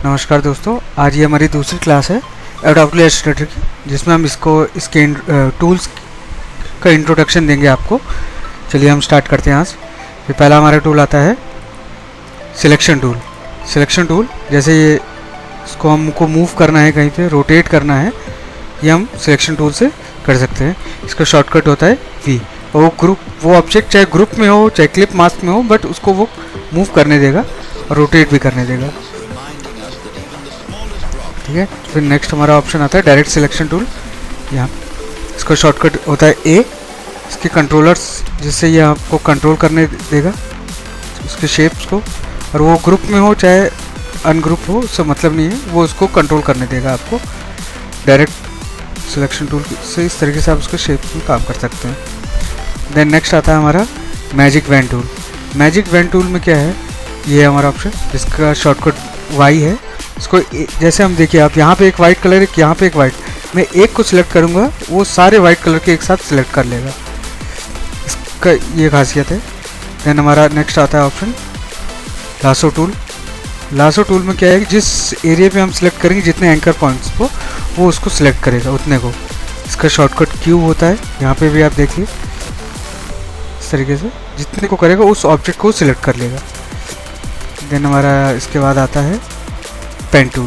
नमस्कार दोस्तों, आज ये हमारी दूसरी क्लास है एडोब इलस्ट्रेटर की, जिसमें हम इसके टूल्स का इंट्रोडक्शन देंगे आपको। चलिए हम स्टार्ट करते हैं। आज ये पहला हमारा टूल आता है सिलेक्शन टूल। सिलेक्शन टूल जैसे ये इसको हमको मूव करना है, कहीं पे रोटेट करना है, ये हम सिलेक्शन टूल से कर सकते हैं। इसका शॉर्टकट होता है वी। वो ऑब्जेक्ट चाहे ग्रुप में हो चाहे क्लिप मास्क में हो, बट उसको वो मूव करने देगा और रोटेट भी करने देगा। ठीक है, फिर नेक्स्ट हमारा ऑप्शन आता है डायरेक्ट सिलेक्शन टूल। यहाँ इसका शॉर्टकट होता है ए। इसके कंट्रोलर्स जिससे ये आपको कंट्रोल करने देगा उसके शेप्स को, और वो ग्रुप में हो चाहे अनग्रुप हो, उससे मतलब नहीं है, वो उसको कंट्रोल करने देगा आपको। डायरेक्ट सिलेक्शन टूल से इस तरीके से आप उसके शेप में काम कर सकते हैं। देन नेक्स्ट आता है हमारा magic wand tool. Magic wand tool में क्या है, ये हमारा ऑप्शन, जिसका शॉर्टकट वाई है। इसको जैसे हम देखिए, आप यहाँ पे एक वाइट कलर, एक यहाँ पे एक वाइट, मैं एक को सिलेक्ट करूँगा वो सारे वाइट कलर के एक साथ सिलेक्ट कर लेगा। इसका ये खासियत है। देन हमारा नेक्स्ट आता है option lasso tool. Lasso tool में क्या है कि जिस एरिया पे हम सिलेक्ट करेंगे, जितने एंकर पॉइंट्स को, वो उसको सिलेक्ट करेगा उतने को। इसका शॉर्टकट क्यू होता है, यहाँ पे भी आप देखिए इस तरीके से जितने को करेगा उस ऑब्जेक्ट को सिलेक्ट कर लेगा। देन हमारा इसके बाद आता है पेन टूल।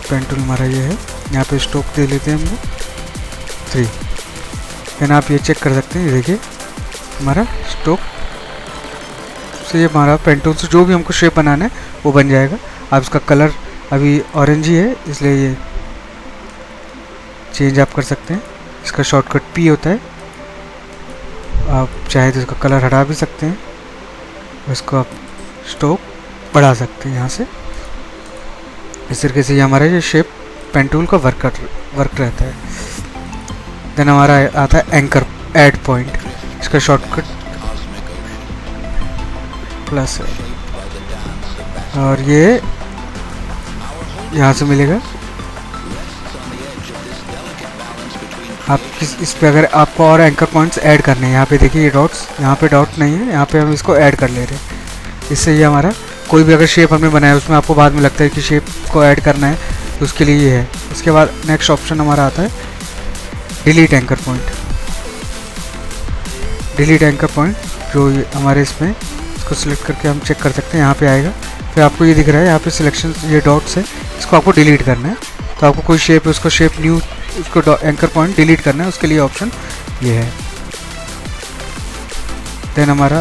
पेन टूल हमारा ये है, यहाँ पे स्ट्रोक दे लेते हैं हम 3। देन आप ये चेक कर सकते हैं, ये देखिए हमारा स्ट्रोक से, ये हमारा पेन टूल से जो भी हमको शेप बनाना है वो बन जाएगा। आप इसका कलर अभी ऑरेंज ही है, इसलिए ये चेंज आप कर सकते हैं। इसका शॉर्टकट पी होता है, आप चाहे तो इसका कलर हटा भी सकते हैं, इसको आप स्ट्रोक बढ़ा सकते हैं यहाँ से। इस तरीके से ये हमारा ये शेप पेन टूल का वर्क रहता है। देन हमारा आता है एंकर ऐड पॉइंट। इसका शॉर्टकट प्लस है, और ये यहाँ से मिलेगा। आप इस पे अगर आपको और एंकर पॉइंट्स ऐड करने हैं, यहाँ पे देखिए ये डॉट्स, यहाँ पे डॉट नहीं है, यहाँ पे हम इसको ऐड कर ले रहे हैं। इससे ये हमारा कोई भी अगर शेप हमने बनाया उसमें आपको बाद में लगता है कि शेप को ऐड करना है, तो उसके लिए ये है। इसके बाद नेक्स्ट ऑप्शन हमारा आता है delete anchor point. Delete anchor point जो हमारे इसमें, इसको सिलेक्ट करके हम चेक कर सकते हैं, यहाँ पे आएगा। फिर आपको ये दिख रहा है यहाँ पे सिलेक्शन, ये डॉट्स है, इसको आपको डिलीट करना है। तो आपको कोई शेप है, उसको शेप न्यू, उसको एंकर पॉइंट डिलीट करना है, उसके लिए ऑप्शन ये है। देन हमारा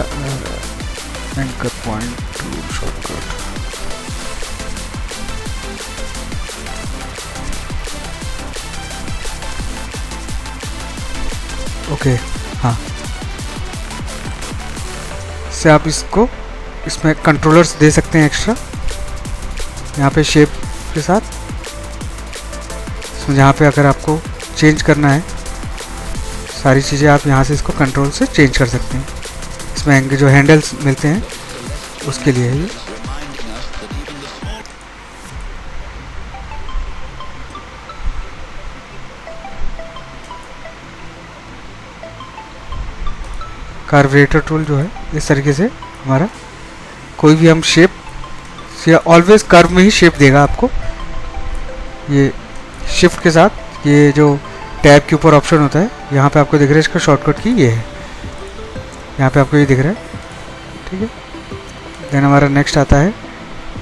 anchor point tool shortcut, okay, हाँ, से आप इसको इसमें कंट्रोलर्स दे सकते हैं एक्स्ट्रा, यहाँ पे शेप के साथ। यहाँ पे अगर आपको चेंज करना है सारी चीज़ें, आप यहाँ से इसको कंट्रोल से चेंज कर सकते हैं। इसमें जो हैंडल्स मिलते हैं उसके लिए है ये। कार्बोरेटर टूल जो है, इस तरीके से हमारा कोई भी हम शेप या ऑलवेज कर्व में ही शेप देगा आपको। ये शिफ्ट के साथ ये जो टैब के ऊपर ऑप्शन होता है, यहाँ पे आपको दिख रहा है, इसका शॉर्टकट की ये है, यहाँ पे आपको ये दिख रहा है। ठीक है, देन हमारा नेक्स्ट आता है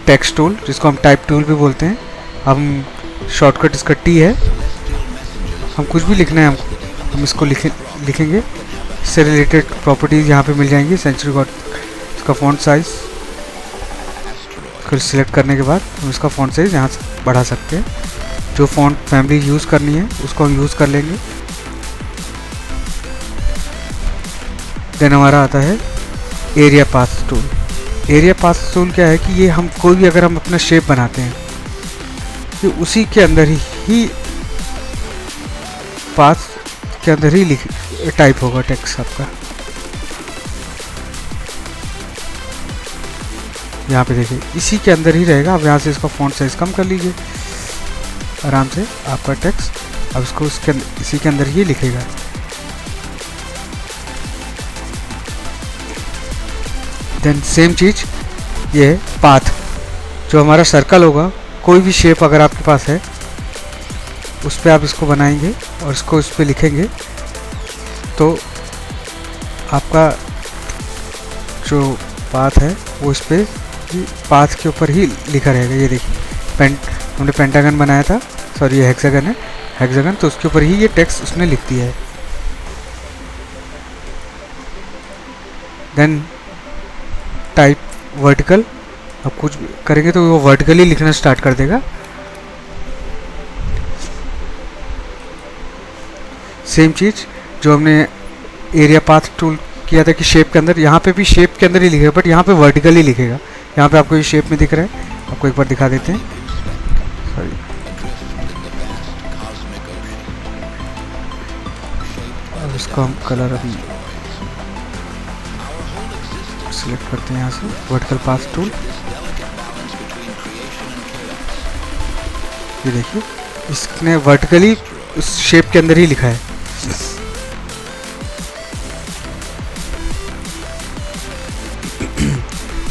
टेक्स्ट टूल, जिसको हम टाइप टूल भी बोलते हैं। हम शॉर्टकट इसका टी है, हम कुछ भी लिखना है हमको, हम इसको लिखेंगे। इससे रिलेटेड प्रॉपर्टीज़ यहाँ पे मिल जाएंगी। सेंचुरी गॉड, इसका फ़ॉन्ट साइज़ फिर सिलेक्ट करने के बाद हम इसका फ़ॉन्ट साइज़ यहाँ से बढ़ा सकते हैं। जो फ़ॉन्ट फैमिली यूज़ करनी है उसको हम यूज़ कर लेंगे। देन हमारा आता है area path tool. Area path tool क्या है कि ये हम कोई भी अगर हम अपना शेप बनाते हैं, तो उसी के अंदर ही पाथ के अंदर ही टाइप होगा टेक्स्ट आपका। यहाँ पे देखिए इसी के अंदर ही रहेगा। अब यहाँ से इसका फ़ॉन्ट साइज़ कम कर लीजिए, आराम से आपका टेक्स्ट अब इसको इसी के अंदर ही लिखेगा। देन सेम चीज़ ये है पाथ, जो हमारा सर्कल होगा, कोई भी शेप अगर आपके पास है उस पर आप इसको बनाएंगे और इसको इस पर लिखेंगे तो आपका जो पाथ है वो इस पर पाथ के ऊपर ही लिखा रहेगा। ये देखिए हमने पेंटागन बनाया था, सॉरी ये हेक्सागन है, हेक्सागन, तो उसके ऊपर ही ये टेक्स्ट उसने लिख दिया है। देन टाइप वर्टिकल, अब कुछ करेंगे तो वो वर्टिकली लिखना स्टार्ट कर देगा। सेम चीज़ जो हमने एरिया पाथ टूल किया था कि शेप के अंदर, यहाँ पे भी शेप के अंदर ही लिखेगा, बट यहाँ पे वर्टिकली लिखेगा। यहाँ पे आपको ये शेप में दिख रहा है, आपको एक बार दिखा देते हैं, सॉरी अब इसको हम कलर अभी सिलेक्ट करते हैं यहाँ से, वर्टिकल पाथ टूल। ये देखिए इसने वर्टिकली उस शेप के अंदर ही लिखा है।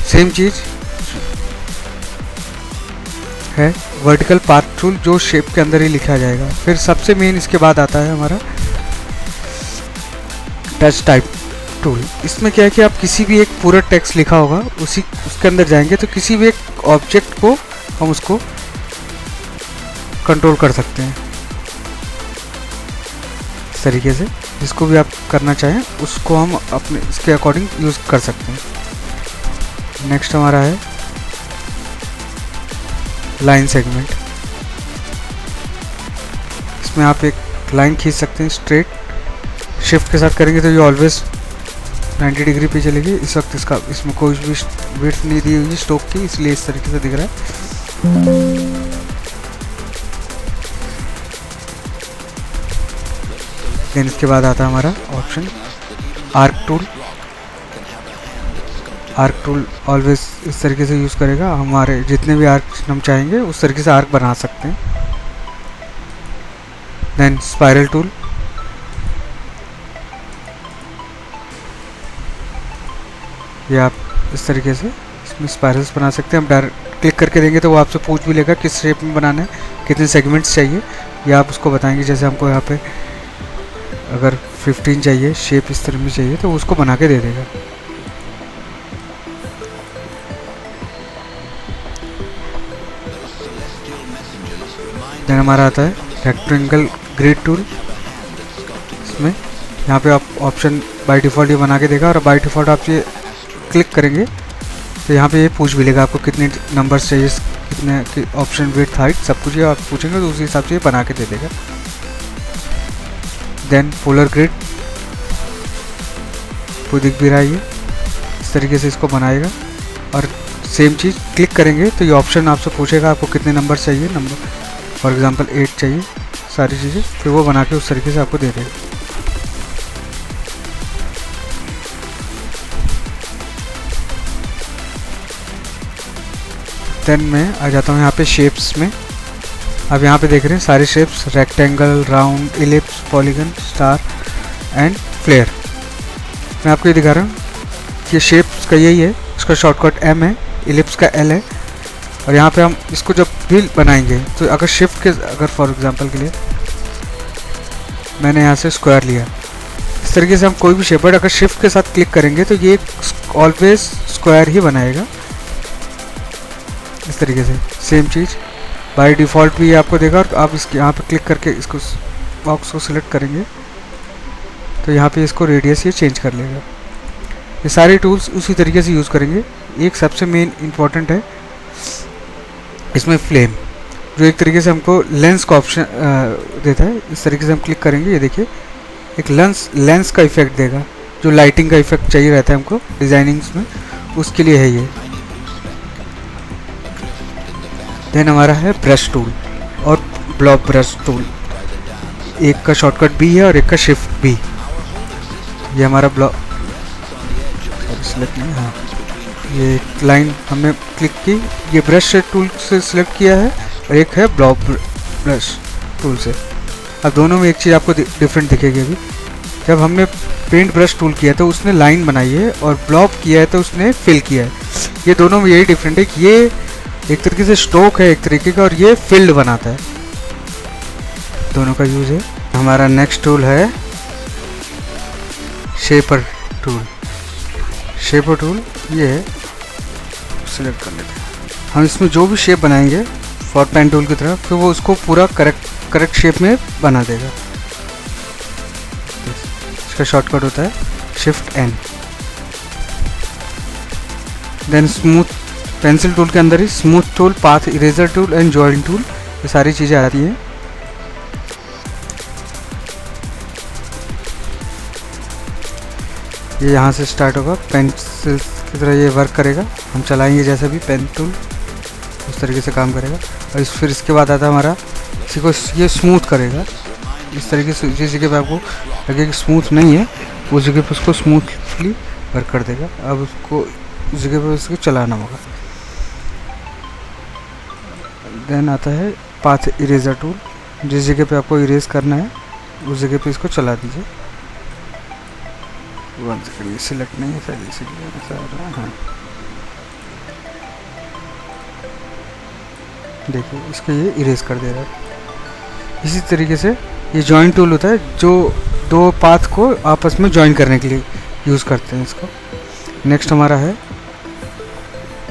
सेम चीज़ है वर्टिकल पाथ टूल, जो शेप के अंदर ही लिखा जाएगा। फिर सबसे मेन इसके बाद आता है हमारा टच टाइप टूल। इसमें क्या है कि आप किसी भी एक पूरा टेक्स्ट लिखा होगा उसके अंदर जाएंगे तो किसी भी एक ऑब्जेक्ट को हम उसको कंट्रोल कर सकते हैं इस तरीके से। जिसको भी आप करना चाहें उसको हम अपने इसके अकॉर्डिंग यूज़ कर सकते हैं। नेक्स्ट हमारा है लाइन सेगमेंट। इसमें आप एक लाइन खींच सकते हैं स्ट्रेट, शिफ्ट के साथ करेंगे तो ये ऑलवेज 90 डिग्री पे चलेगी। इस वक्त इसमें कोई भी विड्थ नहीं दी हुई है स्ट्रोक की, इसलिए इस तरीके से दिख रहा है। देन इसके बाद आता है हमारा option arc tool. Arc tool always इस तरीके से यूज़ करेगा, हमारे जितने भी आर्क हम चाहेंगे उस तरीके से आर्क बना सकते हैं। देन स्पाइरल टूल, ये आप इस तरीके से इसमें स्पाइरल्स बना सकते हैं। हम डायरेक्ट क्लिक करके देंगे तो वो आपसे पूछ भी लेगा किस शेप में बनाना है, कितने सेगमेंट्स चाहिए, या आप उसको बताएंगे। जैसे हमको यहाँ पे अगर 15 चाहिए, शेप इस तरह में चाहिए, तो उसको बना के दे देगा। देन हमारा आता है रेक्टेंगल ग्रिड टूल। इसमें यहाँ पे आप ऑप्शन बाय डिफ़ॉल्ट ये बना के देगा, और बाय डिफ़ॉल्ट आप ये क्लिक करेंगे तो यहाँ पे ये पूछ भी लेगा आपको कितने नंबर्स चाहिए, कितने ऑप्शन विड्थ हाइट सब कुछ ये आप पूछेंगे तो उसी हिसाब से ये बना के दे देगा। देन पोलर ग्रिड, वो दिख भी रहा है, ये इस तरीके से इसको बनाएगा। और सेम चीज़ क्लिक करेंगे तो ये ऑप्शन आपसे पूछेगा आपको कितने नंबर चाहिए, नंबर फॉर एग्जांपल 8 चाहिए, सारी चीज़ें फिर वो बना के उस तरीके से आपको दे देगा। देन मैं आ जाता हूँ यहाँ पे शेप्स में। अब यहाँ पे देख रहे हैं सारे shapes, rectangle, round, ellipse, polygon, star and flare. मैं आपको ये दिखा रहा हूँ कि शेप्स का यही है, इसका शॉर्टकट M है, इलिप्स का L है। और यहाँ पे हम इसको जब भी बनाएंगे तो अगर शिफ्ट के, अगर फॉर एग्जांपल के लिए मैंने यहाँ से स्क्वायर लिया, इस तरीके से हम कोई भी शेप, बट अगर शिफ्ट के साथ क्लिक करेंगे तो ये ऑलवेज स्क्वायर ही बनाएगा इस तरीके से। सेम चीज़ बाय डिफ़ॉल्ट भी आपको देगा, और आप इसके यहाँ पे क्लिक करके इसको बॉक्स को सिलेक्ट करेंगे तो यहाँ पे इसको रेडियस ये चेंज कर लेगा। ये सारे टूल्स उसी तरीके से यूज़ करेंगे। एक सबसे मेन इम्पॉर्टेंट है इसमें फ्लेम, जो एक तरीके से हमको लेंस का ऑप्शन देता है। इस तरीके से हम क्लिक करेंगे, ये देखिए एक लेंस का इफेक्ट देगा, जो लाइटिंग का इफेक्ट चाहिए रहता है हमको डिज़ाइनिंग्स में, उसके लिए है ये। देन हमारा है ब्रश टूल और ब्लॉक ब्रश टूल। एक का शॉर्टकट B है और एक का शिफ्ट B। ये हमारा ब्लॉक, सिलेक्ट नहीं, हाँ ये लाइन हमने क्लिक की, ये ब्रश टूल से सिलेक्ट किया है, और एक है ब्लॉक ब्रश टूल से। अब दोनों में एक चीज़ आपको डिफरेंट दिखेगी। अभी जब हमने पेंट ब्रश टूल किया है तो उसने लाइन बनाई है, और ब्लॉब किया है तो उसने फिल किया है। ये दोनों में यही डिफरेंट है कि ये एक तरीके से स्ट्रोक है एक तरीके का, और ये फिल्ड बनाता है। दोनों का यूज़ है। हमारा नेक्स्ट टूल है शेपर टूल। शेपर टूल ये है, सिलेक्ट कर लेते हैं हम। इसमें जो भी शेप बनाएंगे फॉर पेन टूल की तरह, फिर वो उसको पूरा करेक्ट शेप में बना देगा। इसका शॉर्टकट होता है shift N. Then smooth pencil tool के अंदर ही smooth tool, path eraser tool and join tool, ये सारी चीज़ें आती हैं। ये यहाँ से स्टार्ट होगा, पेंसिल की तरह ये वर्क करेगा। हम चलाएंगे जैसे भी पेन टूल उस तरीके से काम करेगा। और फिर इसके बाद आता है हमारा, इसी को ये स्मूथ करेगा इस तरीके से। जिस जगह पे आपको लगे कि स्मूथ नहीं है उस जगह पे उसको स्मूथली वर्क कर देगा। अब उसको उस जगह पे उसको चलाना होगा। देन आता है पाथ इरेजर टूल। जिस जगह पे आपको इरेज करना है उस जगह पे इसको चला दीजिए। 1 सेकंड, ये सिलेक्ट नहीं है शायद इसीलिए ऐसा आ रहा है। हाँ देखिए, इसको ये इरेज कर दे रहा है। इसी तरीके से ये जॉइन टूल होता है, जो दो पाथ को आपस में जॉइन करने के लिए यूज़ करते हैं इसको। नेक्स्ट हमारा है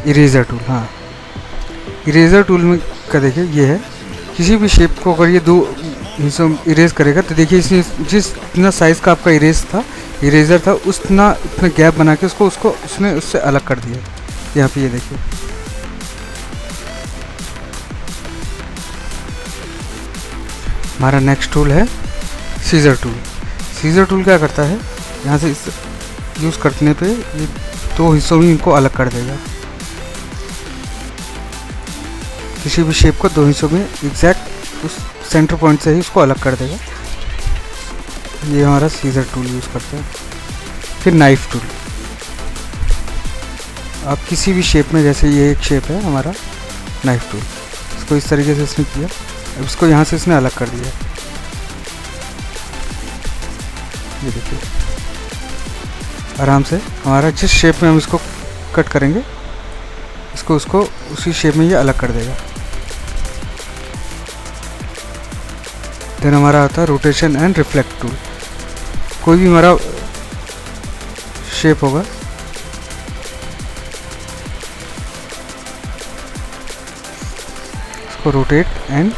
इरेजर टूल। हाँ, इरेजर टूल में का देखिए ये है, किसी भी शेप को अगर ये दो हिस्सों में इरेज करेगा तो देखिए इसने जितना साइज़ का आपका इरेजर था उतना गैप बना के उसको उसने उससे अलग कर दिया। यहाँ पे ये देखिए, हमारा नेक्स्ट टूल है सीजर टूल। सीजर टूल क्या करता है, यहाँ से इस यूज़ करने पे ये दो हिस्सों में इनको अलग कर देगा। किसी भी शेप को दो हिस्सों में एग्जैक्ट उस सेंटर पॉइंट से ही उसको अलग कर देगा। ये हमारा सीजर टूल यूज़ करते हैं। फिर नाइफ टूल, आप किसी भी शेप में, जैसे ये एक शेप है हमारा नाइफ टूल, इसको इस तरीके से इसने किया। अब इसको यहाँ से इसने अलग कर दिया। ये देखिए आराम से हमारा जिस शेप में हम इसको कट करेंगे उसको उसी शेप में ये अलग कर देगा। देन हमारा आता है रोटेशन एंड रिफ्लेक्ट टूल। कोई भी हमारा शेप होगा, इसको रोटेट एंड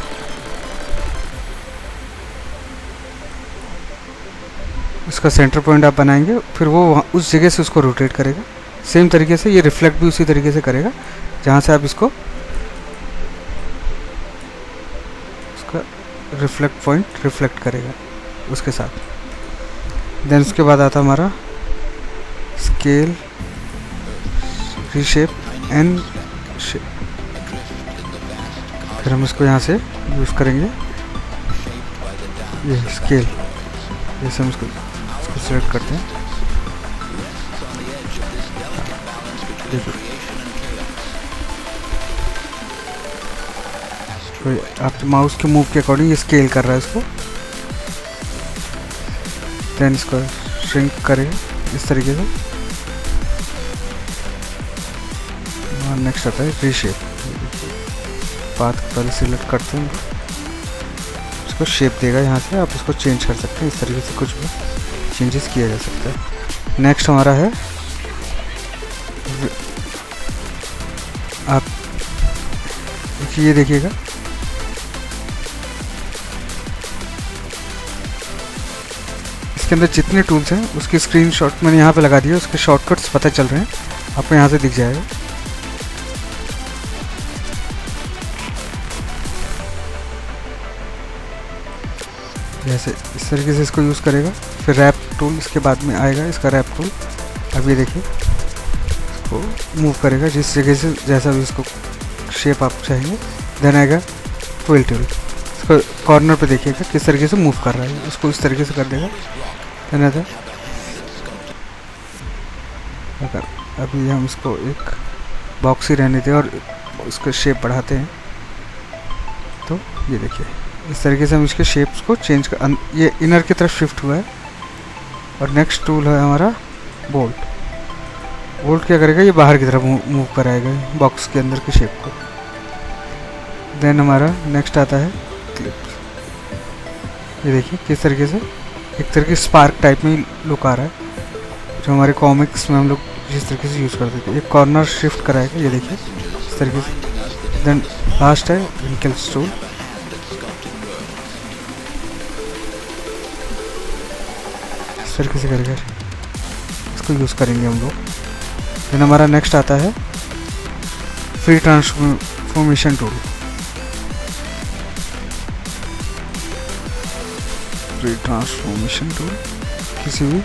इसका सेंटर पॉइंट आप बनाएंगे, फिर वो उस जगह से उसको रोटेट करेगा। सेम तरीके से ये रिफ्लेक्ट भी उसी तरीके से करेगा, जहाँ से आप इसको रिफ्लेक्ट पॉइंट रिफ्लेक्ट करेगा उसके साथ। देन उसके बाद आता हमारा स्केल, रीशेप एंड शेप। फिर हम इसको यहाँ से यूज़ करेंगे, ये स्केल, जैसे हम इसको सिलेक्ट करते हैं। देखिए आप माउस के मूव के अकॉर्डिंग ये स्केल कर रहा है इसको। देन इसको श्रिंक करेगा इस तरीके से। और नेक्स्ट आता है रीशेप। पाथ पहले सिलेक्ट करते हैं, इसको शेप देगा। यहाँ से आप इसको चेंज कर सकते हैं, इस तरीके से कुछ भी चेंजेस किया जा सकता है। नेक्स्ट हमारा है, आप ये देखिएगा, इसके अंदर जितने टूल्स हैं उसकी स्क्रीनशॉट मैंने यहाँ पे लगा दिया, उसके शॉर्टकट्स पता चल रहे हैं आपको, यहाँ से दिख जाएगा। जैसे इस तरीके से इसको यूज़ करेगा। फिर रैप टूल इसके बाद में आएगा, इसका रैप टूल। अब ये देखिए इसको मूव करेगा जिस जगह से, जैसा भी इसको शेप आप चाहेंगे। देन आएगा ट्विल टूल, इसको कॉर्नर पे देखिएगा किस तरीके से मूव कर रहा है, उसको इस तरीके से कर देगा। देन आता अगर अभी हम इसको एक बॉक्स ही रहने दें और उसका शेप बढ़ाते हैं तो ये देखिए इस तरीके से हम इसके शेप्स को चेंज कर, ये इनर की तरफ शिफ्ट हुआ है। और नेक्स्ट टूल है हमारा बोल्ट। बोल्ट क्या करेगा, ये बाहर की तरफ मूव कराएगा बॉक्स के अंदर की शेप को। देन हमारा नेक्स्ट आता है क्लिप्स। ये देखिए किस तरीके से एक तरह की स्पार्क टाइप में लुक आ रहा है, जो हमारे कॉमिक्स में हम लोग जिस तरीके से यूज़ करते थे। एक कॉर्नर शिफ्ट कराएगा, ये देखिए इस तरीके से। देन लास्ट है रिंकल्स टूल। इस तरीके से करेगा, इसको यूज़ करेंगे हम लोग। देन हमारा नेक्स्ट आता है free transformation tool. Free transformation tool किसी भी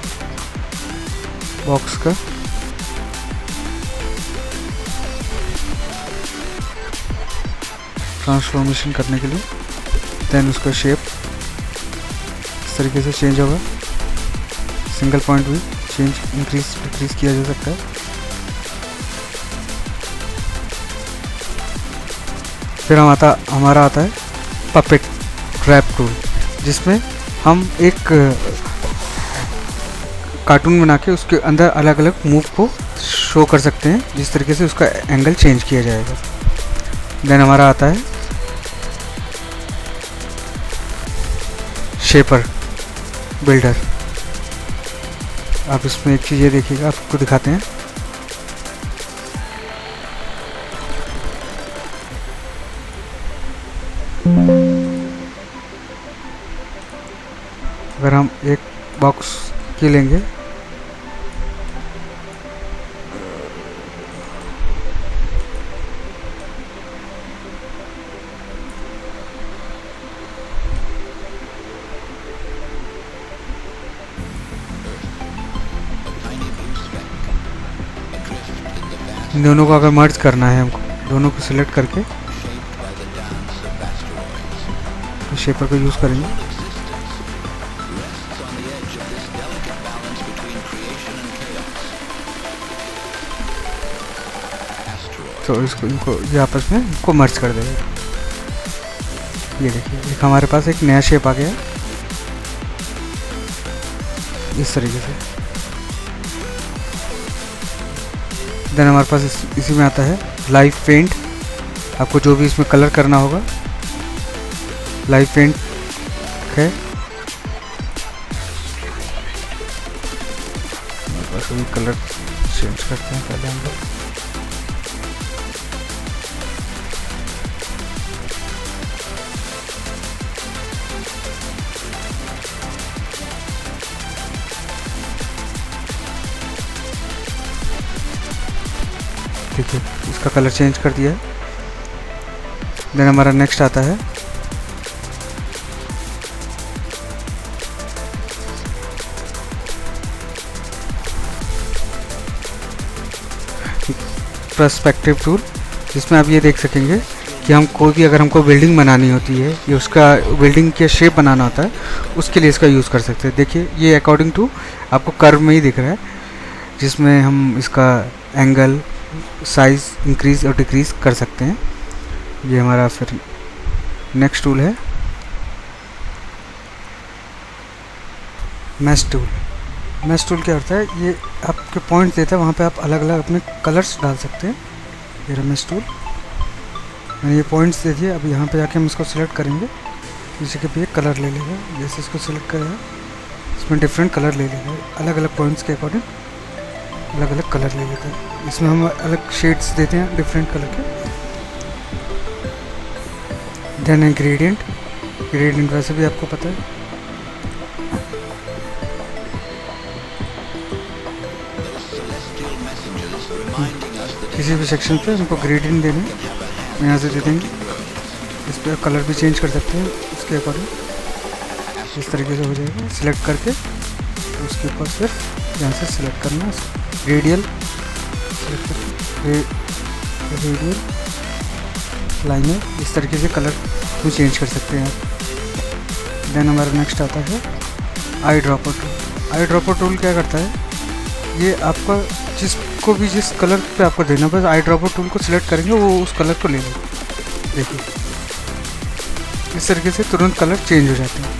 बॉक्स का ट्रांसफॉर्मेशन करने के लिए। देन उसका शेप इस तरीके से चेंज होगा, सिंगल पॉइंट भी चेंज इंक्रीज डिक्रीज किया जा सकता है। फिर हमारा आता है पपेट ट्रैप टूल, जिसमें हम एक कार्टून बना के उसके अंदर अलग अलग मूव को शो कर सकते हैं, जिस तरीके से उसका एंगल चेंज किया जाएगा। देन हमारा आता है शेपर बिल्डर। आप इसमें एक चीज़ ये देखिएगा, आपको दिखाते हैं। अगर हम एक बॉक्स की लेंगे, इन दोनों को अगर मर्ज करना है हमको, दोनों को सिलेक्ट करके शेपर को यूज़ करेंगे। तो इसको इनको ये आपस में इनको मर्ज कर देगा। ये देखिए एक हमारे पास एक नया शेप आ गया इस तरीके से। देन हमारे पास इसी में आता है लाइव पेंट। आपको जो भी इसमें कलर करना होगा, लाइव पेंट है। हमारे पास अभी कलर चेंज करते हैं पहले हम लोग। ठीक है, इसका कलर चेंज कर दिया है। देन हमारा नेक्स्ट आता है पर्सपेक्टिव टूल, जिसमें आप ये देख सकेंगे कि हम कोई भी अगर हमको बिल्डिंग बनानी होती है या उसका बिल्डिंग के शेप बनाना होता है, उसके लिए इसका यूज़ कर सकते हैं। देखिए ये अकॉर्डिंग टू आपको कर्व में ही दिख रहा है, जिसमें हम इसका एंगल साइज़ इंक्रीज़ और डिक्रीज़ कर सकते हैं। ये हमारा फिर नेक्स्ट टूल है मैश टूल। मैश टूल क्या होता है, ये आपके पॉइंट देता है, वहाँ पे आप अलग अलग अपने कलर्स डाल सकते हैं। ये मैश टूल मैंने ये पॉइंट्स दे दिए। अब यहाँ पे जाके हम इसको सिलेक्ट करेंगे, किसी के भी एक कलर ले लेगा। जैसे इसको सिलेक्ट करेगा, इसमें डिफरेंट कलर ले लेगा, अलग अलग पॉइंट्स के अकॉर्डिंग अलग अलग कलर ले लेता है। इसमें हम अलग शेड्स देते हैं डिफरेंट कलर के। देन ग्रेडियंट वैसे भी आपको पता है। किसी भी सेक्शन पे हमको ग्रेडियंट देना है, यहाँ से दे देंगे। इस पर कलर भी चेंज कर सकते हैं इसके अकॉर्डिंग। इस तरीके से हो जाएगा। सिलेक्ट करके तो उसके ऊपर सिर्फ यहाँ से सिलेक्ट करना है रेडियल, सिलेक्ट करके रेडियल लाइनर। इस तरीके से कलर भी चेंज कर सकते हैं आप। देन हमारा नेक्स्ट आता है eye dropper tool. Eye dropper tool क्या करता है, ये आपका जिसको भी जिस कलर पे आपको देना, बस आई ड्रॉपर टूल को सिलेक्ट करेंगे, वो उस कलर को ले लेंगे। देखिए इस तरीके से तुरंत कलर चेंज हो जाते हैं।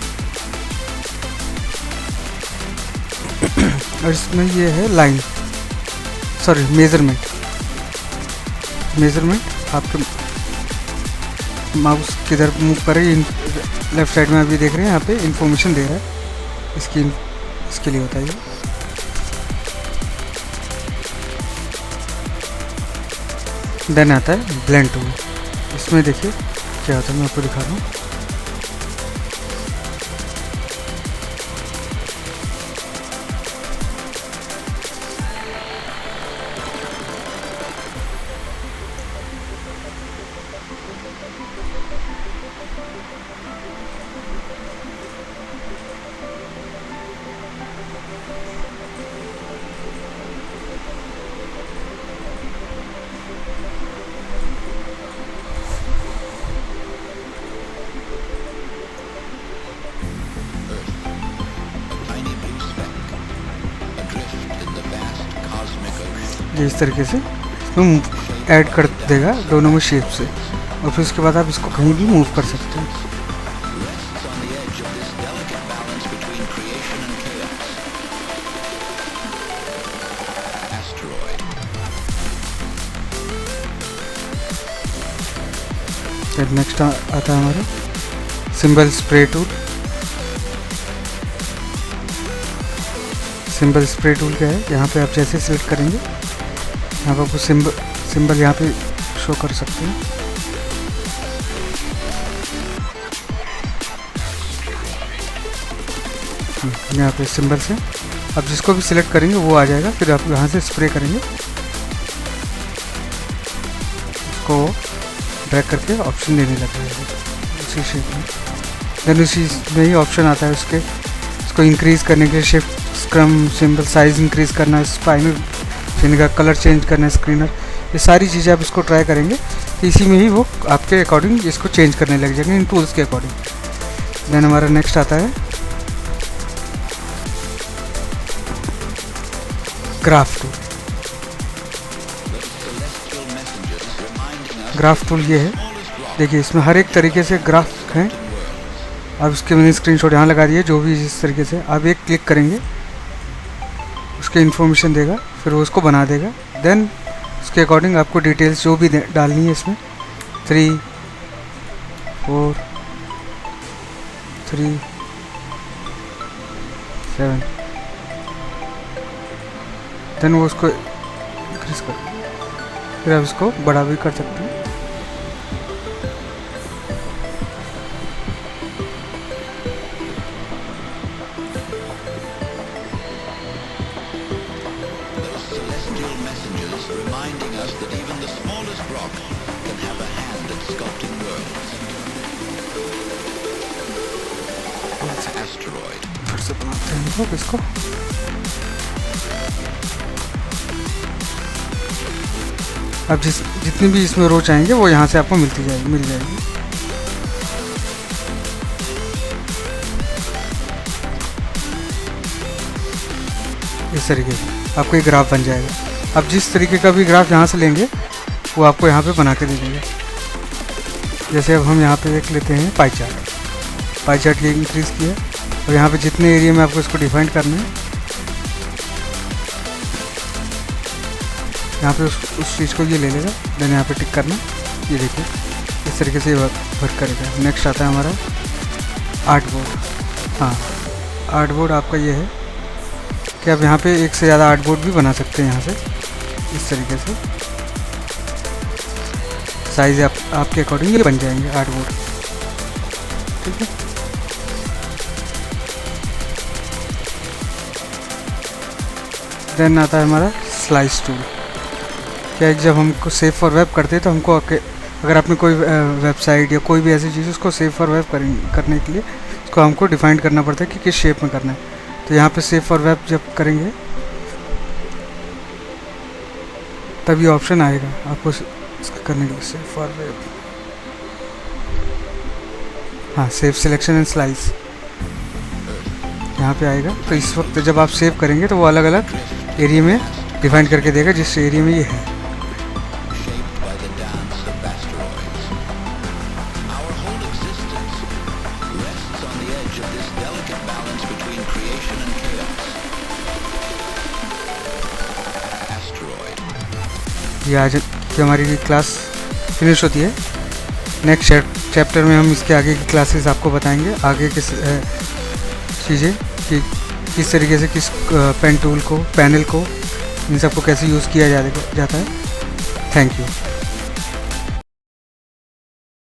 और इसमें ये है लाइन, सॉरी मेजरमेंट। आपके माउस किधर मूव करे, लेफ्ट साइड में अभी देख रहे हैं यहाँ पे इंफॉर्मेशन दे रहा है, इसके लिए होता है ये। देन आता है ब्लेंड टूल। इसमें देखिए क्या होता है, मैं आपको दिखा रहा हूँ। ये इस तरीके से इसमें ऐड कर देगा दोनों में शेप से, और फिर उसके बाद आप इसको कहीं भी मूव कर सकते हैं। नेक्स्ट आता है हमारा symbol spray tool. Symbol spray tool क्या है, यहाँ पे आप जैसे सिलेक्ट करेंगे यहाँ पर आपको सिंबल यहाँ पे शो कर सकते हैं। यहाँ पे सिंबल से आप जिसको भी सिलेक्ट करेंगे वो आ जाएगा, फिर आप यहाँ से स्प्रे करेंगे, इसको ड्रैग करके ऑप्शन देने लग जाएगा उसी शेप में। देन उसी में ही ऑप्शन आता है इसको इंक्रीज़ करने के लिए, shift scrum symbol size increase करना, स्पाइनर का कलर चेंज करना, स्क्रीनर, ये सारी चीज़ें आप इसको ट्राई करेंगे तो इसी में ही वो आपके अकॉर्डिंग इसको चेंज करने लग जाएंगे इन टूल्स के अकॉर्डिंग। देन हमारा नेक्स्ट आता है ग्राफ टूल। ग्राफ टूल ये है, देखिए इसमें हर एक तरीके से ग्राफ हैं। आप उसके मैंने स्क्रीनशॉट यहाँ लगा दिए, जो भी इस तरीके से आप एक क्लिक करेंगे उसके इन्फॉर्मेशन देगा, फिर वो उसको बना देगा। देन उसके अकॉर्डिंग आपको डिटेल्स जो भी डालनी है इसमें 3, 4, 3, 7, देन वो उसको इंक्रीज कर, फिर आप इसको बड़ा भी कर सकते हैं। फिर से बनाते हैं लोग इसको। अब जितनी भी इसमें रो चाहेंगे वो यहाँ से आपको मिल जाएगी। इस तरीके से आपको एक ग्राफ बन जाएगा। अब जिस तरीके का भी ग्राफ यहाँ से लेंगे वो आपको यहाँ पे बना के दे देंगे। जैसे अब हम यहाँ पे एक लेते हैं पाई चार्ट ये इंक्रीज़ किया, और यहाँ पे जितने एरिया में आपको इसको डिफाइन करना है, यहाँ पे उस चीज़ को ये ले लेगा, देन यहाँ पे टिक करना। ये देखिए इस तरीके से वर्क करेगा। नेक्स्ट आता है हमारा आर्ट बोर्ड। हाँ, आर्ट बोर्ड आपका ये है कि आप यहाँ पे एक से ज़्यादा आर्ट बोर्ड भी बना सकते हैं। यहाँ से इस तरीके से साइज़ आपके अकॉर्डिंग ये बन जाएंगे आर्ट बोर्ड, ठीक है। देन आता है हमारा स्लाइस टूल। क्या है, जब हमको सेव फॉर वेब करते हैं तो हमको अगर आपने कोई वेबसाइट या कोई भी ऐसी चीज़ उसको सेव फॉर वेब करने के लिए उसको हमको डिफाइन करना पड़ता है कि किस शेप में करना है। तो यहाँ पे सेव फॉर वेब जब करेंगे तभी ऑप्शन आएगा आपको इसका करने के लिए, सेव फॉर वेब। हाँ, सेव सिलेक्शन एंड स्लाइस यहाँ पे आएगा। तो इस वक्त जब आप सेव करेंगे तो वो अलग अलग एरिया में डिफाइन करके देगा जिस एरिया में ये है। ये आज की हमारी क्लास फिनिश होती है। नेक्स्ट चैप्टर में हम इसके आगे की क्लासेस आपको बताएंगे, आगे किस चीज़ें कि किस तरीके से किस पेन टूल को, पैनल को, इन सबको कैसे यूज़ किया जाता है। Thank you.